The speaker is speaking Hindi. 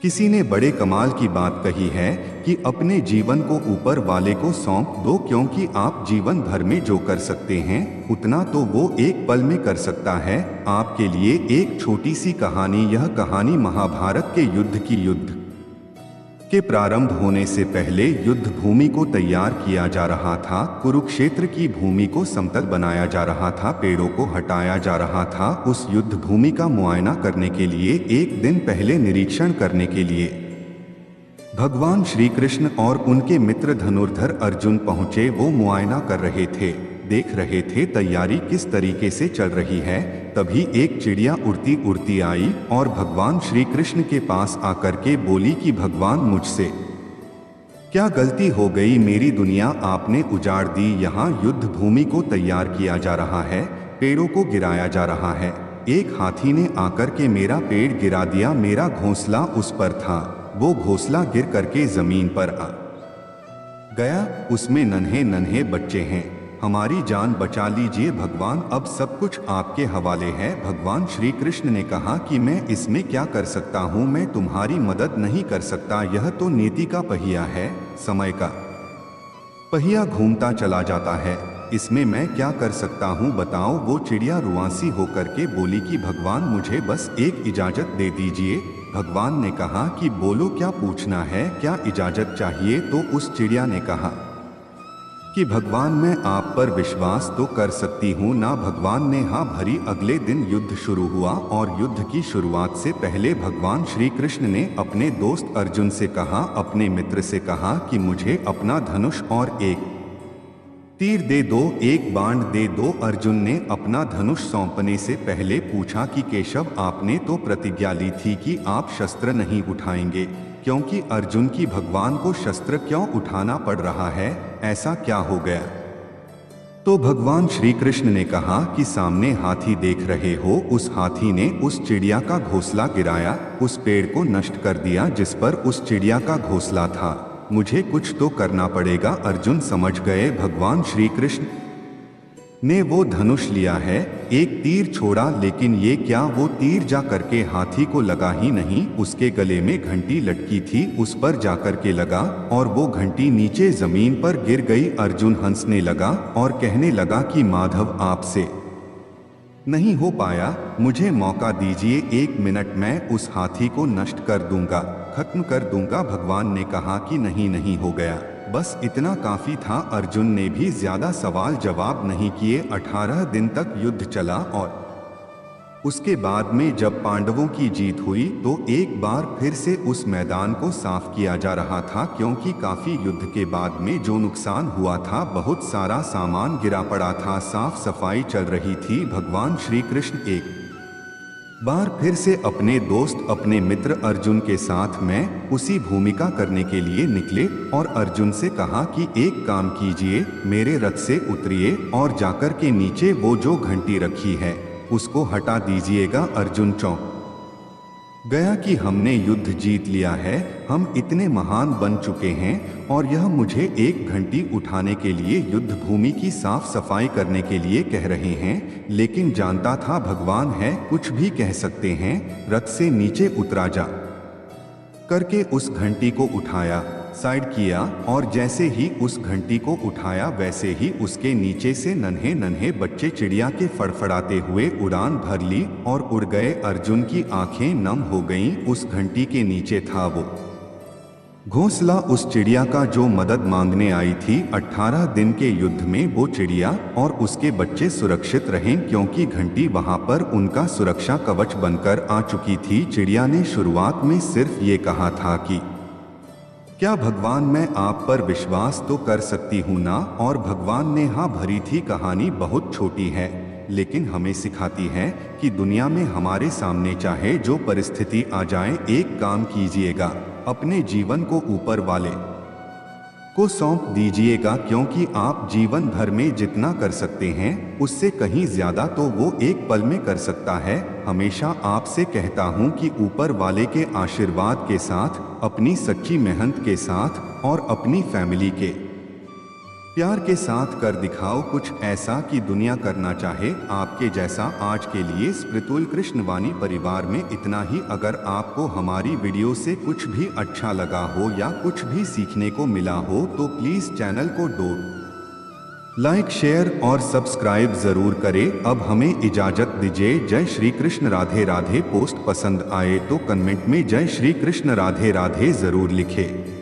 किसी ने बड़े कमाल की बात कही है कि अपने जीवन को ऊपर वाले को सौंप दो, क्योंकि आप जीवन भर में जो कर सकते हैं उतना तो वो एक पल में कर सकता है। आपके लिए एक छोटी सी कहानी। यह कहानी महाभारत के युद्ध के प्रारंभ होने से पहले युद्ध भूमि को तैयार किया जा रहा था। कुरुक्षेत्र की भूमि को समतल बनाया जा रहा था, पेड़ों को हटाया जा रहा था। उस युद्ध भूमि का मुआयना करने के लिए एक दिन पहले निरीक्षण करने के लिए भगवान श्री कृष्ण और उनके मित्र धनुर्धर अर्जुन पहुंचे। वो मुआयना कर रहे थे, देख रहे थे तैयारी किस तरीके से चल रही है। तभी एक चिड़िया उड़ती उड़ती आई और भगवान श्री कृष्ण के पास आकर के बोली कि भगवान, मुझसे क्या गलती हो गई? मेरी दुनिया आपने उजाड़ दी। यहाँ युद्ध भूमि को तैयार किया जा रहा है, पेड़ों को गिराया जा रहा है। एक हाथी ने आकर के मेरा पेड़ गिरा दिया। मेरा घोंसला उस पर था, वो घोंसला गिर करके जमीन पर आ गया। उसमें नन्हे नन्हे बच्चे हैं। हमारी जान बचा लीजिए भगवान, अब सब कुछ आपके हवाले है। भगवान श्री कृष्ण ने कहा कि मैं इसमें क्या कर सकता हूँ, मैं तुम्हारी मदद नहीं कर सकता। यह तो नीति का पहिया है, समय का पहिया घूमता चला जाता है, इसमें मैं क्या कर सकता हूँ बताओ? वो चिड़िया रुआंसी होकर के बोली कि भगवान, मुझे बस एक इजाजत दे दीजिए। भगवान ने कहा कि बोलो, क्या पूछना है, क्या इजाजत चाहिए? तो उस चिड़िया ने कहा कि भगवान, मैं आप पर विश्वास तो कर सकती हूँ ना? भगवान ने हाँ भरी। अगले दिन युद्ध शुरू हुआ और युद्ध की शुरुआत से पहले भगवान श्री कृष्ण ने अपने दोस्त अर्जुन से कहा, अपने मित्र से कहा कि मुझे अपना धनुष और एक तीर दे दो, एक बाण दे दो। अर्जुन ने अपना धनुष सौंपने से पहले पूछा कि केशव, आपने तो प्रतिज्ञा ली थी कि आप शस्त्र नहीं उठाएंगे, क्योंकि अर्जुन की भगवान को शस्त्र क्यों उठाना पड़ रहा है? ऐसा क्या हो गया? तो भगवान श्री कृष्ण ने कहा कि सामने हाथी देख रहे हो, उस हाथी ने उस चिड़िया का घोंसला गिराया, उस पेड़ को नष्ट कर दिया जिस पर उस चिड़िया का घोंसला था। मुझे कुछ तो करना पड़ेगा। अर्जुन समझ गए भगवान श्री कृष्ण ने वो धनुष लिया है, एक तीर छोड़ा, लेकिन ये क्या, वो तीर जा करके हाथी को लगा ही नहीं। उसके गले में घंटी लटकी थी, उस पर जाकर के लगा और वो घंटी नीचे जमीन पर गिर गई। अर्जुन हंसने लगा और कहने लगा कि माधव, आपसे नहीं हो पाया, मुझे मौका दीजिए, 1 मिनट, मैं उस हाथी को नष्ट कर दूंगा, खत्म कर दूंगा। भगवान ने कहा कि नहीं, नहीं हो गया, बस इतना काफी था। अर्जुन ने भी ज्यादा सवाल जवाब नहीं किए। 18 दिन तक युद्ध चला और उसके बाद में जब पांडवों की जीत हुई तो एक बार फिर से उस मैदान को साफ किया जा रहा था, क्योंकि काफी युद्ध के बाद में जो नुकसान हुआ था, बहुत सारा सामान गिरा पड़ा था, साफ सफाई चल रही थी। भगवान श्री कृष्ण एक बार फिर से अपने दोस्त, अपने मित्र अर्जुन के साथ में उसी भूमिका करने के लिए निकले और अर्जुन से कहा कि एक काम कीजिए, मेरे रथ से उतरिए और जाकर के नीचे वो जो घंटी रखी है उसको हटा दीजिएगा। अर्जुन चौंक गया कि हमने युद्ध जीत लिया है, हम इतने महान बन चुके हैं और यह मुझे एक घंटी उठाने के लिए युद्ध भूमि की साफ सफाई करने के लिए कह रहे हैं। लेकिन जानता था भगवान है, कुछ भी कह सकते हैं। रथ से नीचे उतरा जा करके उस घंटी को उठाया, साइड किया और जैसे ही उस घंटी को उठाया वैसे ही उसके नीचे से नन्हे नन्हे बच्चे चिड़िया के फड़फड़ाते हुए उड़ान भर ली और उड़ गए। अर्जुन की आंखें नम हो गईं। उस घंटी के नीचे था वो घोंसला उस चिड़िया का जो मदद मांगने आई थी। 18 दिन के युद्ध में वो चिड़िया और उसके बच्चे सुरक्षित रहे, क्योंकि घंटी वहां पर उनका सुरक्षा कवच बनकर आ चुकी थी। चिड़िया ने शुरुआत में सिर्फ ये कहा था कि क्या भगवान, मैं आप पर विश्वास तो कर सकती हूँ ना? और भगवान ने हाँ भरी थी। कहानी बहुत छोटी है, लेकिन हमें सिखाती है कि दुनिया में हमारे सामने चाहे जो परिस्थिति आ जाए, एक काम कीजिएगा, अपने जीवन को ऊपर वाले को सौंप दीजिएगा, क्योंकि आप जीवन भर में जितना कर सकते हैं उससे कहीं ज्यादा तो वो एक पल में कर सकता है। हमेशा आपसे कहता हूँ कि ऊपर वाले के आशीर्वाद के साथ, अपनी सच्ची मेहनत के साथ और अपनी फैमिली के प्यार के साथ कर दिखाओ कुछ ऐसा कि दुनिया करना चाहे आपके जैसा। आज के लिए स्पिरिचुअल कृष्णवाणी परिवार में इतना ही। अगर आपको हमारी वीडियो से कुछ भी अच्छा लगा हो या कुछ भी सीखने को मिला हो तो प्लीज़ चैनल को लाइक शेयर और सब्सक्राइब जरूर करें। अब हमें इजाजत दीजिए। जय श्री कृष्ण। राधे राधे। पोस्ट पसंद आए तो कमेंट में जय श्री कृष्ण राधे राधे जरूर लिखें।